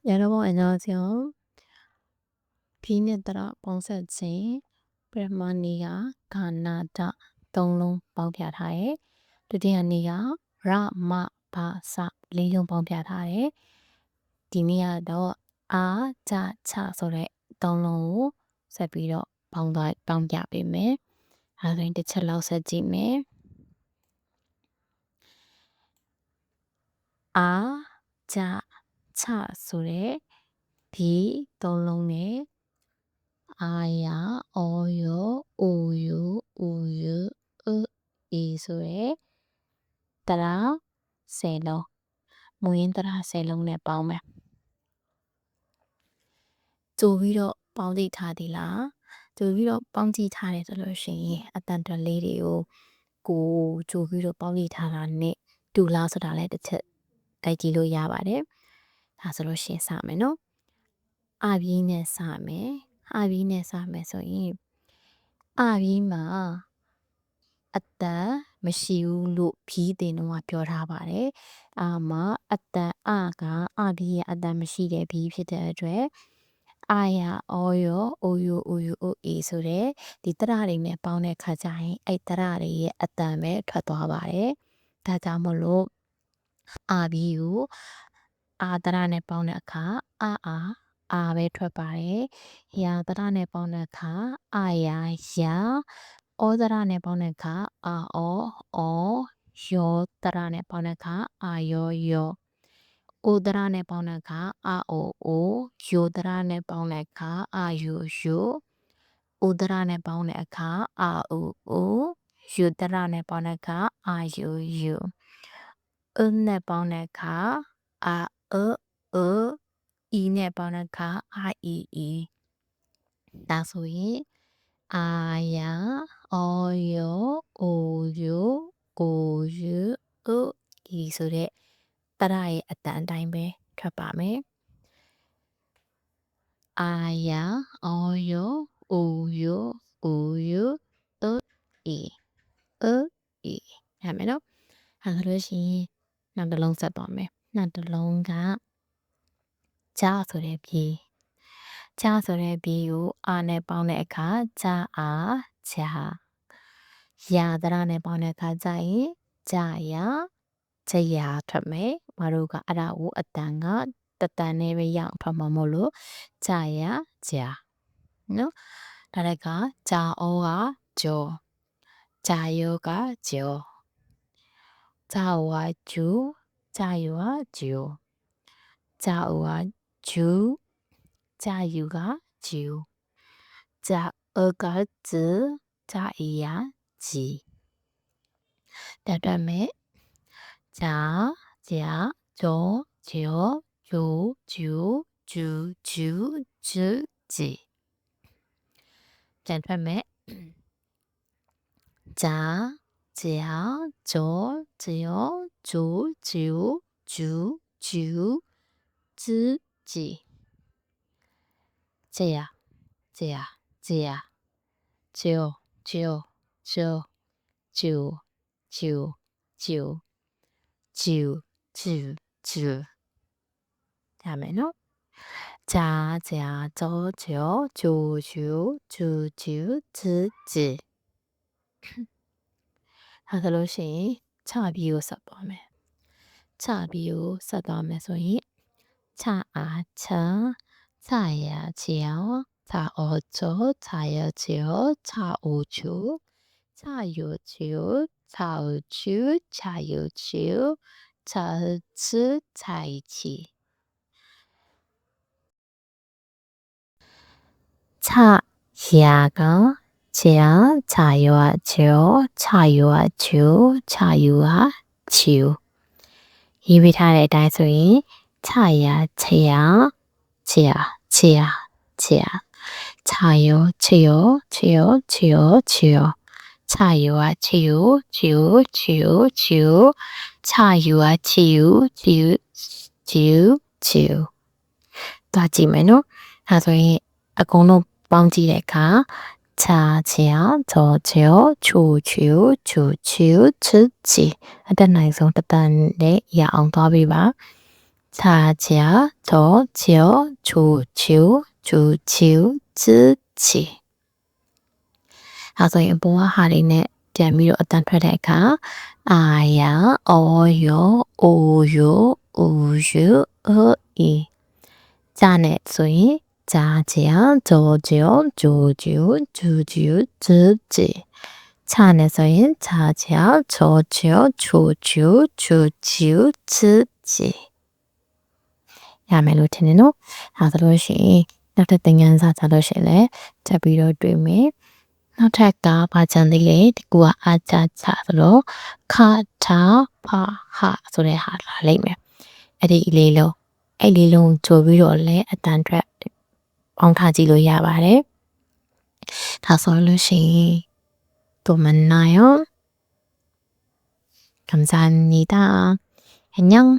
여러분 안녕하세요. 비네더라 봉사진 브레마니가 가나다 동롱 봉ပြထားတယ်. ဒုတိယနေ့က ရမဘာစ လေးလုံး 봉ပြထားတယ်. ဒီနေ့ကတော့ အာကြချ ဆိုတဲ့ သုံးလုံးကို ဆက်ပြီးတော့ ပေါင်းပြပေးမယ်. အဲဒါဆိုရင် တစ်ချက်လောက် ဆက်ကြည့်မယ်. အာကြချ ဆိုတဲ့ ဒီသုံးလုံးနဲ့ အာရ အောရ အိုရ ဥရ အေဆိုတဲ့ တရ 10လုံး မူရင်းတရ 10လုံးနဲ့ ပေါင်းမယ်. ကြိုပြီးတော့ ပေါင်းကြည့်ထားသည်လား? ကြိုပြီးတော့ ပေါင်းကြည့်ထားတယ်ဆိုလို့ရှိရင် အတန်တွက်လေးတွေကို ကိုကြိုပြီးတော့ ပေါင်းကြည့်ထားတာနဲ့ တူလားဆိုတာလည်း တစ်ချက် တိုက်ကြည့်လို့ရပါတယ်. ဒါဆိုလို့ရှိရင် စမယ်နော်. အပြီးနဲ့ စမယ်. အပြီးနဲ့ စမယ်ဆိုရင် အပြီးမှာ အတန်မရှိဘူးလို့ ဘီးတင်တော့က ပြောထားပါတယ်. အာမှာ အတန် အက အပြီးရဲ့ အတန်မရှိတဲ့ ဘီးဖြစ်တဲ့အတွက် အာရ အောရ အိုရ ဥရ အေဆိုတဲ့ ဒီတရတွေနဲ့ ပေါင်းတဲ့အခါကျရင် အဲ့တရတွေရဲ့ အတန်ပဲ ထွက်သွားပါတယ်. ဒါကြောင့်မို့လို့ အာဘီးကို အာတရနဲ့ ပေါင်းတဲ့အခါ အာ အာပဲ ထွက်ပါတယ်. ရာတရနဲ့ ပေါင်းတဲ့အခါ အာရာ ရာ. အောတရနဲ့ ပေါင်းတဲ့အခါ အာအော အော. ယောတရနဲ့ ပေါင်းတဲ့အခါ အာယော ယော. အိုတရနဲ့ ပေါင်းတဲ့အခါ အာအို အို. ယိုတရနဲ့ ပေါင်းတဲ့အခါ အာယို ယို. အိုတရနဲ့ ပေါင်းတဲ့အခါ အာအို အို. ယိုတရနဲ့ ပေါင်းတဲ့အခါ အာယို ယို. အနဲ့ ပေါင်းတဲ့အခါ အာအ အ. အီနဲ့ ပေါင်းတဲ့အခါ အာအီ အီ. ဒါဆိုရင် အာရ အောရ အိုရ ကိုရ အီဆိုတဲ့ တရရဲ့ အတန်အတိုင်းပဲ ထွက်ပါမယ်. အာရ အောရ အိုရ ကိုရ အီ. အီ. ရမယ်နော်. ဒါဆိုလို့ရှိရင် နောက်တစ်လုံး ဆက်သွားမယ်. နောက်တစ်လုံးက ကြဆိုတဲ့ ဘီး. ကြဆိုတဲ့ ဘီးကို အာနဲ့ ပေါင်းတဲ့အခါ ကြအာ ဂျာ. ရာတရနဲ့ ပေါင်းတဲ့အခါကျရင် ဂျာရာ ဂျရာ ထွက်မယ်. ငါတို့က အဲ့ဒါကို အတန်က တစ်တန်နဲ့ပဲ ရအောင်ထွက်မှာမို့လို့ ဂျာရာ ဂျာ. နော်. ဒါတက်က ဂျာအောက ဂျော. ဂျာယောက ဂျော. ဂျာအိုက ဂျူ. ဂျာယိုက ဂျို. ဂျာအိုက ဂျူ. ဂျာယူက ဂျူ. ဂျာအောက ဂျ ဂျာအီက ဂျီ. ပြန်တွက်မယ်. ဂျာ ဂျာ, ဂျော, ဂျော, ဂျို, ဂျူ, ဂျူ, ဂျူ, ဂျု, ဂျီ. ပြန်တွက်မယ်. ဂျာ ဂျာ, ဂျော, ဂျော, ဂျို, ဂျူ, ဂျူ, ဂျူ, ဂျု, ဂျီ. ဂျရာ ဂျရာ, ဂျရာ. ဂျော ဂျော, ဂျော, ဂျို, ဂျို, ဂျို, ဂျူ, ဂျူ, ဂျူ. ရမယ်နော်. ဂျာ ဂျာ, ဂျော, ဂျော, ဂျို, ဂျူ, ဂျူ, ဂျူ, ဂျု, ဂျီ. ဒါဆိုလို့ရှိရင် ချဘီးကို ဆက်သွားမယ်. ချဘီးကို ဆက်သွားမယ်ဆိုရင် ချအာ ချ. ချရာ ချော. ချအော ချော. ချယော ချော. ချအို ချို. ချယို ချို. ချအို ချူ. ချယို ချူ. ချဟ ချူ. ချာယီ ချီ. ချရာက ချာ. ချာယောက ချော. ချာယိုက ချူ. ချာယူက ချူ. ရေးပေးထားတဲ့အတိုင်းဆိုရင် ချရာ ချရာ. ချရာ ချရာ, ချရာ. ချာယော ချော. ချော, ချော, ချော. ချာယိုက ချီယို. ချီယို, ချီယို, ချီယို. ချာယူက ချီယူ. ချီယူ, ချီယူ, ချီယူ. သွားကြည့်မယ်နော်. ဒါဆိုရင် အကုန်လုံး ပေါင်းကြည့်တဲ့အခါ ချာ ချရာ, ဂျော ဂျော, ချို ချို, ဂျူ ဂျူ, ဂျု ဂျီ. အတတ်နိုင်ဆုံး တစ်တန်နဲ့ ရအောင်သွားပေးပါ. ချ 자자 저지어 조지우 조지우 쯔지 ဒါဆိုရင်အပေါ်ကဟာလေးနဲ့ပြန်ပြီးတော့အတန်ထွက်တဲ့အခါအာယာအောယောအိုယောအိုယောအေဂျာနဲ့ဆိုရင်ဂျာဂျာဂျောဂျောဂျိုဂျိုဂျူဂျူဂျူဂျီချာနဲ့ဆိုရင်ဂျာဂျာဂျောဂျောဂျိုဂျူဂျူဂျူဂျူဂျီရမယ်လို့ထင်တယ်နော်ဒါဆိုလို့ရှိရင်နောက်တစ်သင်ခန်းစာကြလို့ရှိရင်လည်းထပ်ပြီးတော့တွေ့မယ်နောက်ထပ်ကဘာချန်သေးလဲဒီကူကအာချာချာဆိုတော့ခါထာဖာဟာဆိုတဲ့ဟာလာလိမ့်မယ်အဲ့ဒီလေးလုံးကြိုပြီးတော့လည်းအတန်ထွက်ပေါင်းထားကြည့်လို့ရပါတယ်ဒါဆိုလို့ရှိရင်또만나요 감사합니다 안녕